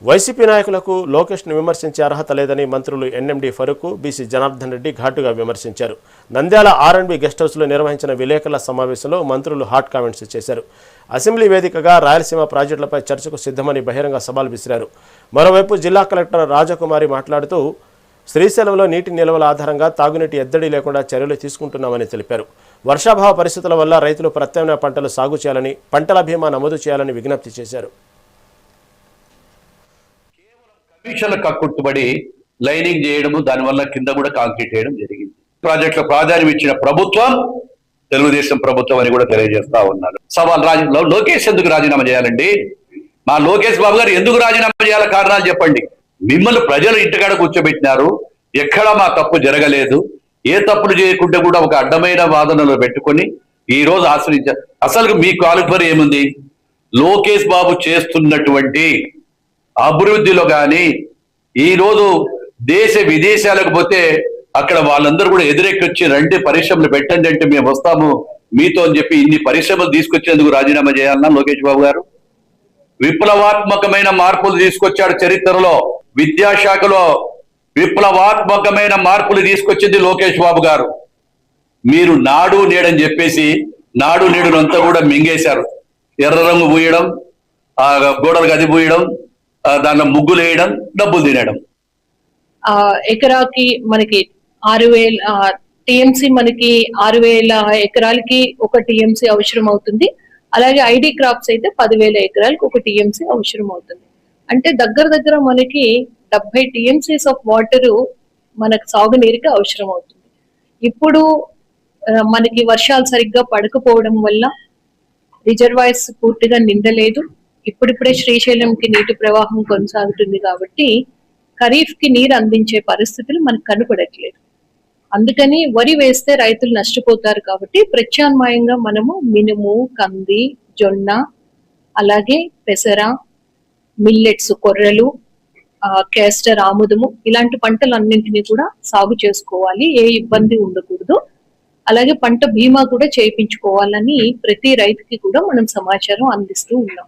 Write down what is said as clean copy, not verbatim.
YCP నాయకులకు లోకేష్ను విమర్శించే అర్హత లేదని మంత్రులు ఎన్ఎండి ఫరూక్, బీసీ జనార్దన్ రెడ్డి ఘాటుగా విమర్శించారు. నంద్యాల ఆర్ఎండ్బి గెస్ట్ హౌస్లో నిర్వహించిన విలేకరుల సమావేశంలో మంత్రులు హాట్ కామెంట్స్ చేశారు. అసెంబ్లీ వేదికగా రాయలసీమ ప్రాజెక్టులపై చర్చకు సిద్ధమని బహిరంగ సవాల్ విసిరారు. మరోవైపు జిల్లా కలెక్టర్ రాజకుమారి మాట్లాడుతూ శ్రీశైలంలో నీటి నిల్వల ఆధారంగా తాగునీటి ఎద్దడి లేకుండా చర్యలు తీసుకుంటున్నామని తెలిపారు. వర్షాభావ పరిస్థితుల వల్ల రైతులు ప్రత్యామ్నాయ పంటలు సాగు చేయాలని, పంటల బీమా నమోదు చేయాలని విజ్ఞప్తి చేశారు. కమిషన్ల కక్కుట్టుబడి లైనింగ్ చేయడము, దానివల్ల కింద కూడా కాంక్రీట్ చేయడం జరిగింది. ప్రాజెక్టుల ప్రాధాన్యం ఇచ్చిన ప్రభుత్వం తెలుగుదేశం ప్రభుత్వం అని కూడా తెలియజేస్తా ఉన్నారు. సవాల్ లోకేష్ ఎందుకు రాజీనామా చేయాలండి? మా లోకేష్ బాబు గారు ఎందుకు రాజీనామా చేయాల కారణాలు చెప్పండి. మిమ్మల్ని ప్రజలు ఇంటికాడ కూర్చోబెట్టినారు, ఎక్కడా మా తప్పు జరగలేదు, ఏ తప్పులు చేయకుంటే కూడా ఒక అడ్డమైన వాదనలో పెట్టుకొని ఈ రోజు ఆశ్రయించారు. అసలు మీ క్వాలిఫర్ ఏముంది? లోకేష్ బాబు చేస్తున్నటువంటి అభివృద్ధిలో కానీ ఈ రోజు దేశ విదేశాలకు పోతే అక్కడ వాళ్ళందరూ కూడా ఎదురెక్కొచ్చి రండి పరిశ్రమలు పెట్టండి అంటే మేము వస్తాము మీతో అని చెప్పి ఇన్ని పరిశ్రమలు తీసుకొచ్చేందుకు రాజీనామా చేయాలన్నా లోకేష్ బాబు గారు? విప్లవాత్మకమైన మార్పులు తీసుకొచ్చాడు చరిత్రలో. విద్యాశాఖలో విప్లవాత్మకమైన మార్పులు తీసుకొచ్చింది లోకేష్ బాబు గారు. మీరు నాడు నేడని చెప్పేసి నాడు నేడునంతా కూడా మింగేశారు. ఎర్ర రంగు పూయడం, గోడలు గది పూయడం, దాంట్లో ముగ్గులు వేయడం, డబ్బులు తినడం. ఎకరాకి మనకి 6,000 టీఎంసీ, మనకి 6,000 ఎకరాలకి 1 టీఎంసీ అవసరం అవుతుంది. అలాగే ఐడి క్రాప్స్ అయితే 10,000 ఎకరాలకు 1 టీఎంసీ అవసరం అవుతుంది. అంటే దగ్గర మనకి 70 టీఎంసీస్ ఆఫ్ వాటర్ మనకు సాగునీరుకి అవసరం అవుతుంది. ఇప్పుడు మనకి వర్షాలు సరిగ్గా పడకపోవడం వల్ల రిజర్వాయర్స్ పూర్తిగా నిండలేదు. ఇప్పుడిప్పుడే శ్రీశైలంకి నీటి ప్రవాహం కొనసాగుతుంది కాబట్టి ఖరీఫ్ కి నీరు అందించే పరిస్థితులు మనకు కనపడట్లేదు. అందుకని వరి వేస్తే రైతులు నష్టపోతారు కాబట్టి ప్రత్యామ్నాయంగా మనము మినుము, కంది, జొన్న, అలాగే పెసర, మిల్లెట్స్, కొర్రలు, కేస్టర్, ఆముదము ఇలాంటి పంటలన్నింటినీ కూడా సాగు చేసుకోవాలి. ఏ ఇబ్బంది ఉండకూడదు. అలాగే పంట బీమా కూడా చేయించుకోవాలని ప్రతి రైతుకి కూడా మనం సమాచారం అందిస్తూ ఉన్నాం.